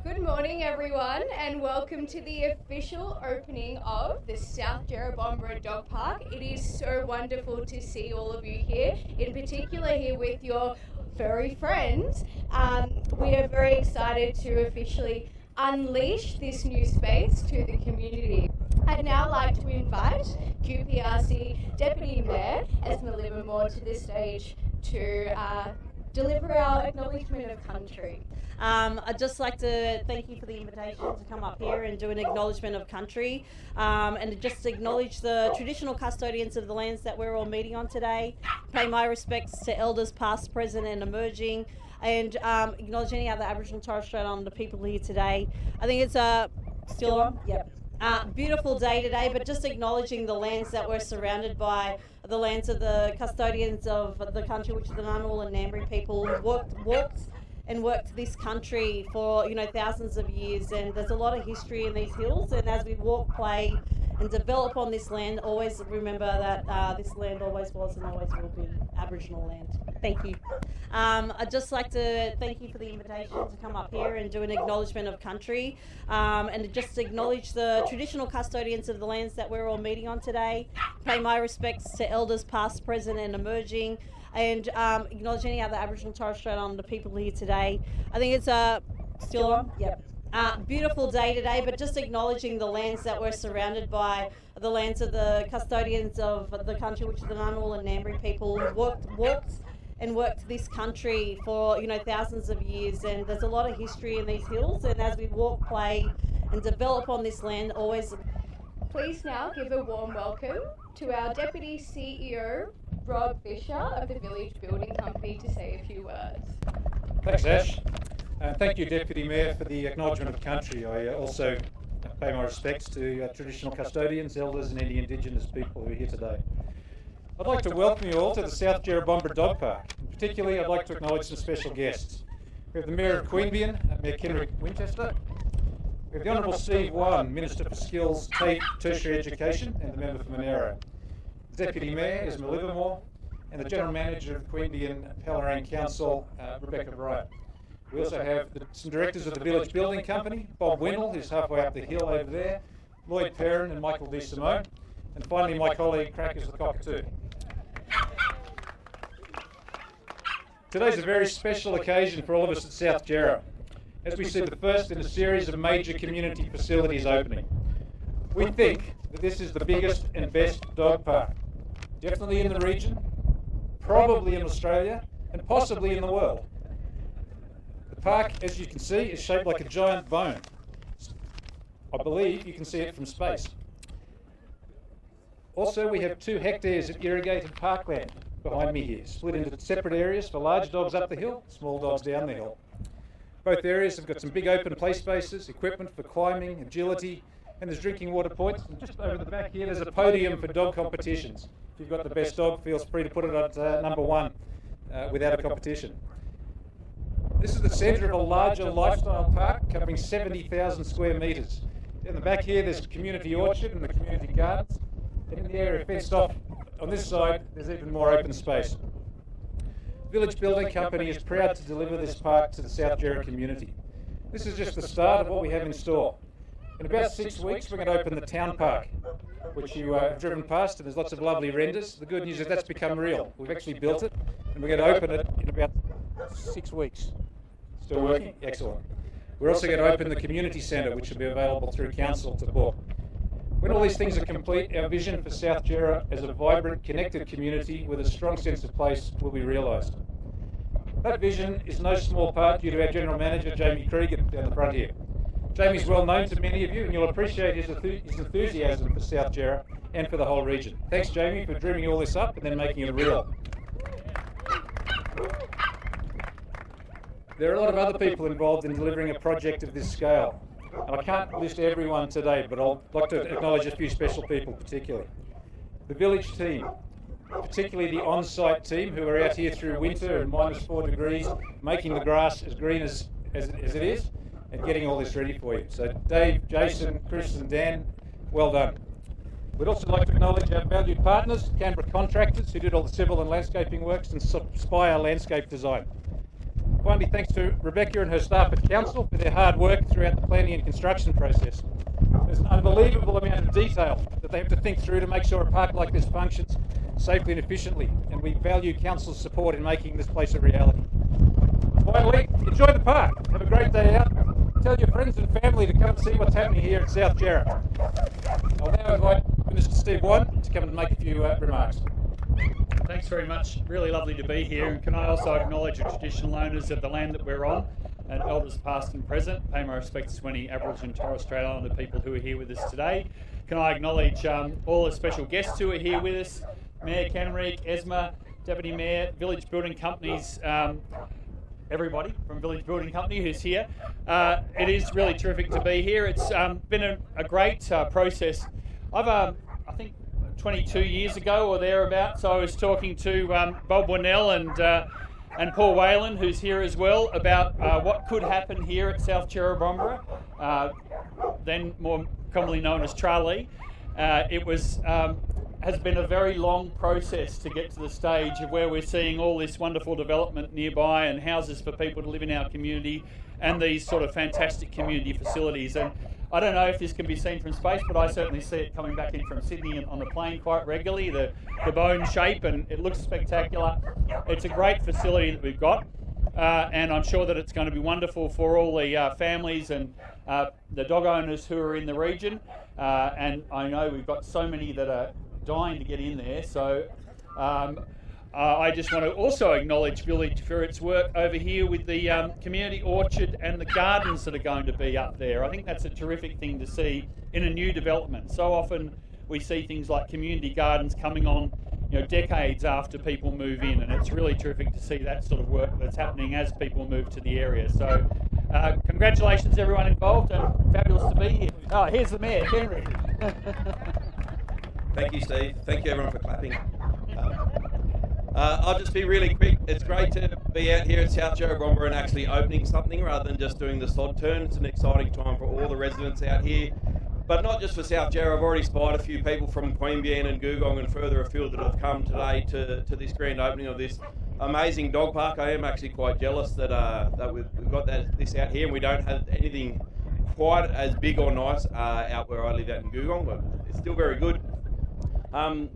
Good morning, everyone, and welcome to the official opening of the South Jerrabomberra Dog Park. It is so wonderful to see all of you here, in particular here with your furry friends. We are very excited to officially unleash this new space to the community. I'd now like to invite QPRC Deputy Mayor Esma Livermore to this stage to deliver our acknowledgement of country. I'd just like to thank you for the invitation to come up here and do an acknowledgement of country, and to just acknowledge the traditional custodians of the lands that we're all meeting on today, pay my respects to elders past, present and emerging, and acknowledge any other Aboriginal and Torres Strait Islander people here today. I think it's still on? Yep. Beautiful day today, but just acknowledging the lands that we're surrounded by, the lands of the custodians of the country, which is the Ngunnawal and Ngambri people who worked this country for thousands of years, and there's a lot of history in these hills, and as we walk, play and develop on this land, always remember that this land always was and always will be Aboriginal land. Thank you. I'd just like to thank you for the invitation to come up here and do an acknowledgement of country, and to just acknowledge the traditional custodians of the lands that we're all meeting on today, pay my respects to elders past, present and emerging, and acknowledge any other Aboriginal and Torres Strait Islander people here today. I think it's still on? Yep. Beautiful day today, but just acknowledging the lands that we're surrounded by, the lands of the custodians of the country, which is the Ngunnawal and Ngambri people who worked this country for thousands of years, and there's a lot of history in these hills, and as we walk, play and develop on this land, always. Please now give a warm welcome to our Deputy CEO, Rob Fisher of the Village Building Company, to say a few words. Thanks, Ash. Thank you, Deputy Mayor, for the acknowledgement of country. I also pay my respects to traditional custodians, elders and any Indigenous people who are here today. I'd like to welcome you all to the South Jerrabomberra Dog Park. Particularly, I'd like to acknowledge some special guests. We have the Mayor of Queanbeyan, Mayor Kenrick Winchester. We have the Honourable Steve Wan, Minister for Skills, TAFE, Tertiary Education, and the Member for Monaro. The Deputy Mayor is Esma Livermore, and the General Manager of Queanbeyan Pelourine Council, Rebecca Bryant. We also have some directors of the Village Building Company, Bob Wendell, who's halfway up the hill over there, Lloyd Perrin and Michael D. Simone, and finally my colleague Crackers the Cockatoo. Today's a very special occasion for all of us at South Jerra, as we see the first in a series of major community facilities opening. We think that this is the biggest and best dog park, definitely in the region, probably in Australia, and possibly in the world. The park, as you can see, is shaped like a giant bone. I believe you can see it from space. Also, we have 2 hectares of irrigated parkland behind me here, split into separate areas for large dogs up the hill, small dogs down the hill. Both areas have got some big open play spaces, equipment for climbing, agility, and there's drinking water points. And just over the back here, there's a podium for dog competitions. If you've got the best dog, feel free to put it at number 1 without a competition. This is the centre of a larger lifestyle park covering 70,000 square metres. In the back here, there's a community orchard and the community gardens. And in the area fenced off on this side, there's even more open space. Village Building Company is proud to deliver this park to the South Jerra community. This is just the start of what we have in store. In about 6 weeks, we're going to open the town park, which you have driven past, and there's lots of lovely renders. The good news is that's become real. We've actually built it, and we're going to open it in about 6 weeks. Still working? Excellent. We're also going to open the community centre, which will be available through council to book. When all these things are complete, our vision for South Jerra as a vibrant, connected community with a strong sense of place will be realised. That vision is no small part due to our General Manager, Jamie Cregan, down the front here. Jamie's well known to many of you, and you'll appreciate his enthusiasm for South Jerra and for the whole region. Thanks, Jamie, for dreaming all this up and then making it real. There are a lot of other people involved in delivering a project of this scale. And I can't list everyone today, but I'd like to acknowledge a few special people particularly. The village team, particularly the on-site team who are out here through winter and -4 degrees, making the grass as green as it is, and getting all this ready for you. So Dave, Jason, Chris and Dan, well done. We'd also like to acknowledge our valued partners, Canberra Contractors, who did all the civil and landscaping works, and Spire Landscape Design. finally, thanks to Rebecca and her staff at Council for their hard work throughout the planning and construction process. There's an unbelievable amount of detail that they have to think through to make sure a park like this functions safely and efficiently, and we value Council's support in making this place a reality. Finally, enjoy the park. Have a great day out. Tell your friends and family to come and see what's happening here at South Jarrah. I'll now invite Minister Steve Wynne to come and make a few remarks. Thanks very much. Really lovely to be here. And can I also acknowledge the traditional owners of the land that we're on, and elders past and present. Pay my respects to any Aboriginal and Torres Strait Islander people who are here with us today. Can I acknowledge all the special guests who are here with us? Mayor Kenrick, Esma, Deputy Mayor, Village Building Companies, everybody from Village Building Company who's here. It is really terrific to be here. It's been a great process. I think 22 years ago or thereabouts, I was talking to Bob Winnell and Paul Whalen, who's here as well, about what could happen here at South Jarrah, then more commonly known as Tralee. It has been a very long process to get to the stage of where we're seeing all this wonderful development nearby and houses for people to live in our community and these sort of fantastic community facilities. And I don't know if this can be seen from space, but I certainly see it coming back in from Sydney on the plane quite regularly, the bone shape, and it looks spectacular. It's a great facility that we've got, and I'm sure that it's going to be wonderful for all the families and the dog owners who are in the region. And I know we've got so many that are dying to get in there, so I just want to also acknowledge Village for its work over here with the community orchard and the gardens that are going to be up there. I think that's a terrific thing to see in a new development. So often we see things like community gardens coming on, decades after people move in, and it's really terrific to see that sort of work that's happening as people move to the area. So congratulations everyone involved, and fabulous to be here. Oh, here's the Mayor, Henry. Thank you, Steve. Thank you, everyone, for clapping. I'll just be really quick. It's great to be out here at South Jarrah and actually opening something rather than just doing the sod turn. It's an exciting time for all the residents out here, but not just for South Jarrah. I've already spied a few people from Queanbeyan and Googong and further afield that have come today to this grand opening of this amazing dog park. I am actually quite jealous that we've got this out here and we don't have anything quite as big or nice out where I live out in Googong, but it's still very good.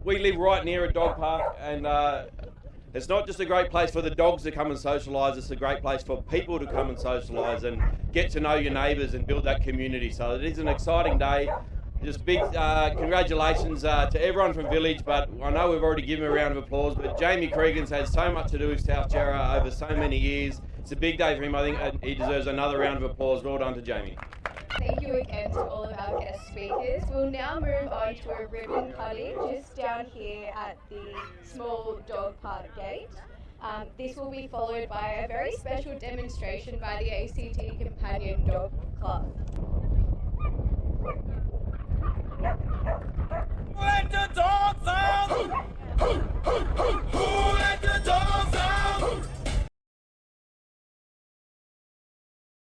We live right near a dog park, and it's not just a great place for the dogs to come and socialise, it's a great place for people to come and socialise and get to know your neighbours and build that community. So it is an exciting day. Just big congratulations to everyone from Village, but I know we've already given a round of applause, but Jamie Cregan's had so much to do with South Jarrah over so many years. It's a big day for him, I think, and he deserves another round of applause. Well done to Jamie. Thank you again to all of our guest speakers. We'll now move on to a ribbon cutting just down here at the small dog park gate. This will be followed by a very special demonstration by the ACT Companion Dog Club. Let the dogs out!